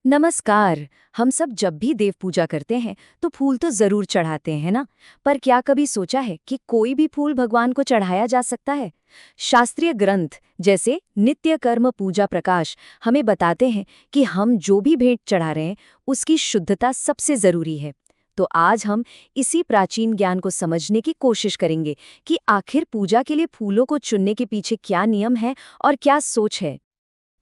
नमस्कार। हम सब जब भी देव पूजा करते हैं तो फूल तो जरूर चढ़ाते हैं ना। पर क्या कभी सोचा है कि कोई भी फूल भगवान को चढ़ाया जा सकता है? शास्त्रीय ग्रंथ जैसे नित्य कर्म पूजा प्रकाश हमें बताते हैं कि हम जो भी भेंट चढ़ा रहे हैं उसकी शुद्धता सबसे जरूरी है। तो आज हम इसी प्राचीन ज्ञान को समझने की कोशिश करेंगे कि आखिर पूजा के लिए फूलों को चुनने के पीछे क्या नियम है और क्या सोच है।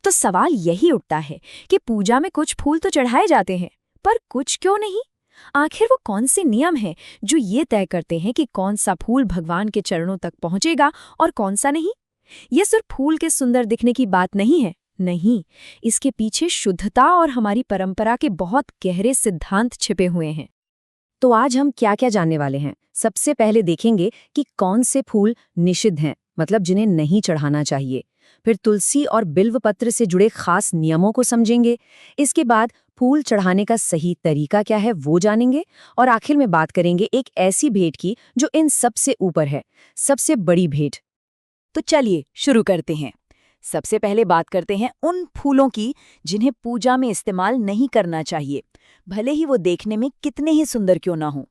तो सवाल यही उठता है कि पूजा में कुछ फूल तो चढ़ाए जाते हैं, पर कुछ क्यों नहीं? आखिर वो कौन से नियम हैं जो ये तय करते हैं कि कौन सा फूल भगवान के चरणों तक पहुंचेगा और कौन सा नहीं? ये सिर्फ फूल के सुंदर दिखने की बात नहीं है। नहीं, इसके पीछे शुद्धता और हमारी परंपरा के बहुत गहरे सिद्धांत छिपे हुए हैं। तो आज हम क्या क्या जानने वाले हैं। सबसे पहले देखेंगे कि कौन से फूल निषिद्ध हैं, मतलब जिन्हें नहीं चढ़ाना चाहिए। फिर तुलसी और बिल्व पत्र से जुड़े खास नियमों को समझेंगे। इसके बाद फूल चढ़ाने का सही तरीका क्या है वो जानेंगे। और आखिर में बात करेंगे एक ऐसी भेंट की जो इन सबसे ऊपर है, सबसे बड़ी भेंट। तो चलिए शुरू करते हैं। सबसे पहले बात करते हैं उन फूलों की जिन्हें पूजा में इस्तेमाल नहीं करना चाहिए, भले ही वो देखने में कितने ही सुंदर क्यों ना हो।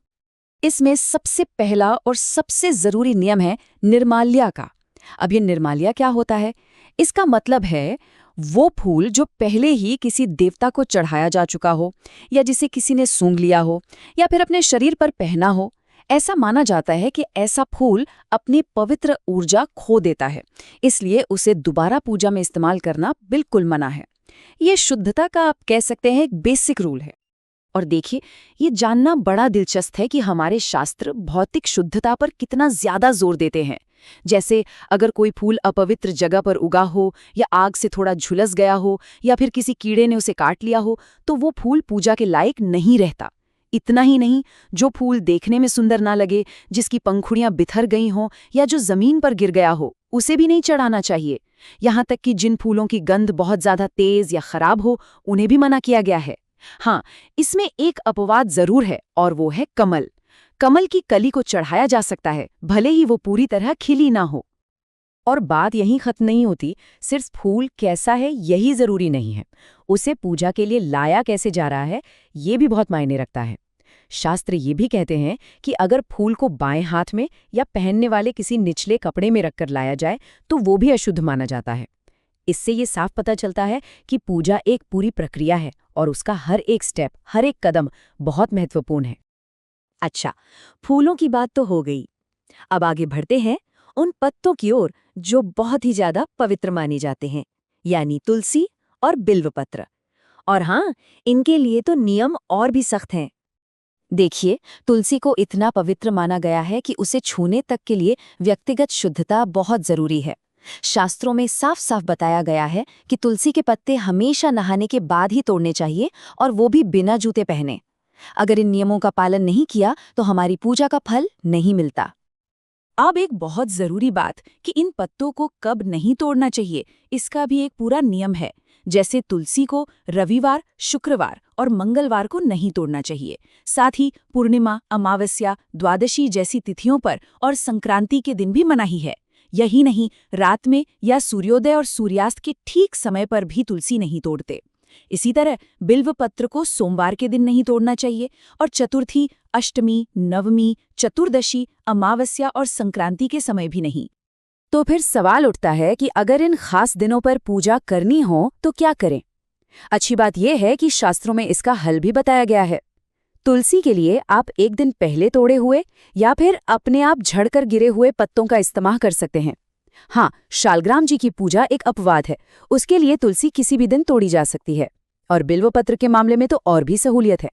इसमें सबसे पहला और सबसे जरूरी नियम है निर्माल्या का। अब ये निर्माल्या क्या होता है? इसका मतलब है वो फूल जो पहले ही किसी देवता को चढ़ाया जा चुका हो, या जिसे किसी ने सूंघ लिया हो, या फिर अपने शरीर पर पहना हो। ऐसा माना जाता है कि ऐसा फूल अपनी पवित्र ऊर्जा खो देता है, इसलिए उसे दोबारा पूजा में इस्तेमाल करना बिल्कुल मना है। ये शुद्धता का आप कह सकते हैं एक बेसिक रूल है। और देखिए, ये जानना बड़ा दिलचस्प है कि हमारे शास्त्र भौतिक शुद्धता पर कितना ज्यादा जोर देते हैं। जैसे अगर कोई फूल अपवित्र जगह पर उगा हो, या आग से थोड़ा झुलस गया हो, या फिर किसी कीड़े ने उसे काट लिया हो, तो वो फूल पूजा के लायक नहीं रहता। इतना ही नहीं, जो फूल देखने में सुंदर ना लगे, जिसकी पंखुड़ियां बिखर गई हों, या जो जमीन पर गिर गया हो, उसे भी नहीं चढ़ाना चाहिए। यहाँ तक कि जिन फूलों की गंध बहुत ज्यादा तेज या खराब हो, उन्हें भी मना किया गया है। हाँ, इसमें एक अपवाद जरूर है, और वो है कमल। कमल की कली को चढ़ाया जा सकता है, भले ही वो पूरी तरह खिली ना हो। और बात यहीं खत्म नहीं होती। सिर्फ फूल कैसा है यही जरूरी नहीं है, उसे पूजा के लिए लाया कैसे जा रहा है ये भी बहुत मायने रखता है। शास्त्र ये भी कहते हैं कि अगर फूल को बाएं हाथ में या पहनने वाले किसी निचले कपड़े में रखकर लाया जाए तो वो भी अशुद्ध माना जाता है। इससे ये साफ पता चलता है कि पूजा एक पूरी प्रक्रिया है, और उसका हर एक स्टेप, हर एक कदम बहुत महत्वपूर्ण है। अच्छा, फूलों की बात तो हो गई। अब आगे बढ़ते हैं उन पत्तों की ओर जो बहुत ही ज्यादा पवित्र माने जाते हैं, यानी तुलसी और बिल्वपत्र। और हाँ, इनके लिए तो नियम और भी सख्त हैं। देखिए, तुलसी को इतना पवित्र माना गया है कि उसे छूने तक के लिए व्यक्तिगत शुद्धता बहुत जरूरी है। शास्त्रों में साफ साफ बताया गया है कि तुलसी के पत्ते हमेशा नहाने के बाद ही तोड़ने चाहिए, और वो भी बिना जूते पहने। अगर इन नियमों का पालन नहीं किया तो हमारी पूजा का फल नहीं मिलता। अब एक बहुत जरूरी बात कि इन पत्तों को कब नहीं तोड़ना चाहिए, इसका भी एक पूरा नियम है। जैसे तुलसी को रविवार, शुक्रवार और मंगलवार को नहीं तोड़ना चाहिए। साथ ही पूर्णिमा, अमावस्या, द्वादशी जैसी तिथियों पर और संक्रांति के दिन भी मनाही है। यही नहीं, रात में या सूर्योदय और सूर्यास्त के ठीक समय पर भी तुलसी नहीं तोड़ते। इसी तरह बिल्व पत्र को सोमवार के दिन नहीं तोड़ना चाहिए, और चतुर्थी, अष्टमी, नवमी, चतुर्दशी, अमावस्या और संक्रांति के समय भी नहीं। तो फिर सवाल उठता है कि अगर इन खास दिनों पर पूजा करनी हो तो क्या करें? अच्छी बात यह है कि शास्त्रों में इसका हल भी बताया गया है। तुलसी के लिए आप एक दिन पहले तोड़े हुए या फिर अपने आप झड़कर गिरे हुए पत्तों का इस्तेमाल कर सकते हैं। हाँ, शालग्राम जी की पूजा एक अपवाद है, उसके लिए तुलसी किसी भी दिन तोड़ी जा सकती है। और बिल्वपत्र के मामले में तो और भी सहूलियत है।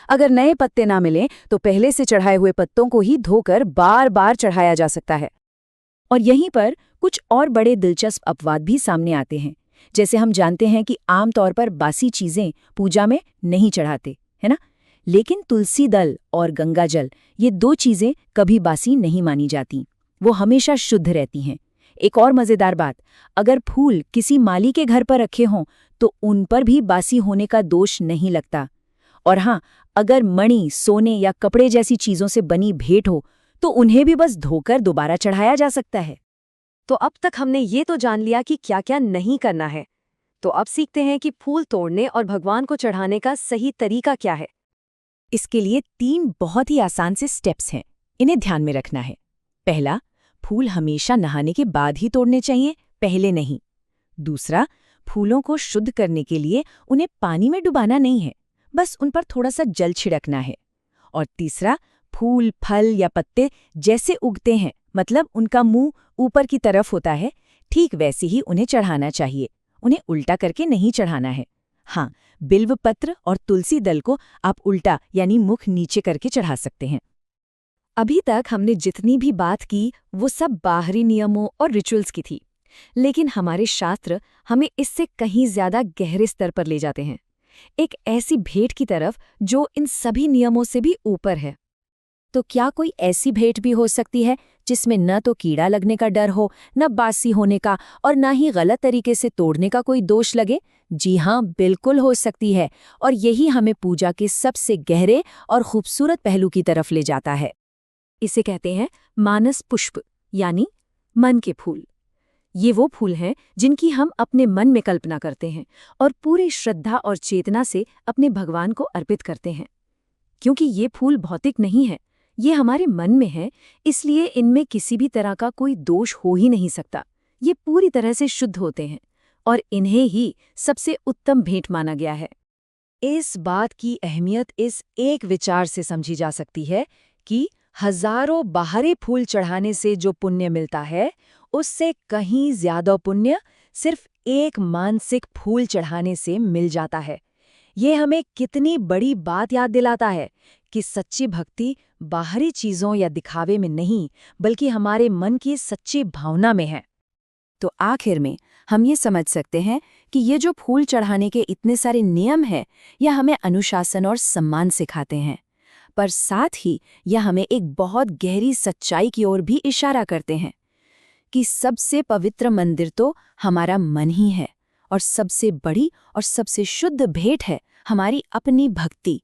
अगर नए पत्ते ना मिलें तो पहले से चढ़ाए हुए पत्तों को ही धोकर बार बार चढ़ाया जा सकता है। और यहीं पर कुछ और बड़े दिलचस्प अपवाद भी सामने आते हैं। जैसे हम जानते हैं कि आमतौर पर बासी चीजें पूजा में नहीं चढ़ाते, है ना? लेकिन तुलसी दल और गंगा जल, ये दो चीजें कभी बासी नहीं मानी जाती, वो हमेशा शुद्ध रहती हैं। एक और मजेदार बात, अगर फूल किसी माली के घर पर रखे हों तो उन पर भी बासी होने का दोष नहीं लगता। और हाँ, अगर मणि, सोने या कपड़े जैसी चीजों से बनी भेंट हो तो उन्हें भी बस धोकर दोबारा चढ़ाया जा सकता है। तो अब तक हमने ये तो जान लिया कि क्या क्या नहीं करना है। तो अब सीखते हैं कि फूल तोड़ने और भगवान को चढ़ाने का सही तरीका क्या है। इसके लिए 3 बहुत ही आसान से स्टेप्स हैं, इन्हें ध्यान में रखना है। पहला, फूल हमेशा नहाने के बाद ही तोड़ने चाहिए, पहले नहीं। दूसरा, फूलों को शुद्ध करने के लिए उन्हें पानी में डुबाना नहीं है, बस उन पर थोड़ा सा जल छिड़कना है। और तीसरा, फूल, फल या पत्ते जैसे उगते हैं, मतलब उनका मुंह ऊपर की तरफ होता है, ठीक वैसे ही उन्हें चढ़ाना चाहिए। उन्हें उल्टा करके नहीं चढ़ाना है। हाँ, बिल्व पत्र और तुलसी दल को आप उल्टा यानी मुख नीचे करके चढ़ा सकते हैं। अभी तक हमने जितनी भी बात की वो सब बाहरी नियमों और रिचुअल्स की थी, लेकिन हमारे शास्त्र हमें इससे कहीं ज्यादा गहरे स्तर पर ले जाते हैं, एक ऐसी भेंट की तरफ जो इन सभी नियमों से भी ऊपर है। तो क्या कोई ऐसी भेंट भी हो सकती है जिसमें न तो कीड़ा लगने का डर हो, न बासी होने का, और न ही गलत तरीके से तोड़ने का कोई दोष लगे? जी हाँ, बिल्कुल हो सकती है, और यही हमें पूजा के सबसे गहरे और खूबसूरत पहलू की तरफ ले जाता है। इसे कहते हैं मानस पुष्प, यानी मन के फूल। ये वो फूल हैं जिनकी हम अपने मन में कल्पना करते हैं और पूरी श्रद्धा और चेतना से अपने भगवान को अर्पित करते हैं। क्योंकि ये फूल भौतिक नहीं है, ये हमारे मन में है, इसलिए इनमें किसी भी तरह का कोई दोष हो ही नहीं सकता। ये पूरी तरह से शुद्ध होते हैं और इन्हें ही सबसे उत्तम भेंट माना गया है। इस बात की अहमियत इस एक विचार से समझी जा सकती है कि हजारों बाहरी फूल चढ़ाने से जो पुण्य मिलता है, उससे कहीं ज्यादा पुण्य सिर्फ एक मानसिक फूल चढ़ाने से मिल जाता है। ये हमें कितनी बड़ी बात याद दिलाता है कि सच्ची भक्ति बाहरी चीजों या दिखावे में नहीं, बल्कि हमारे मन की सच्ची भावना में है। तो आखिर में हम ये समझ सकते हैं कि ये जो फूल चढ़ाने के इतने सारे नियम हैं, यह हमें अनुशासन और सम्मान सिखाते हैं, पर साथ ही यह हमें एक बहुत गहरी सच्चाई की ओर भी इशारा करते हैं कि सबसे पवित्र मंदिर तो हमारा मन ही है, और सबसे बड़ी और सबसे शुद्ध भेंट है हमारी अपनी भक्ति।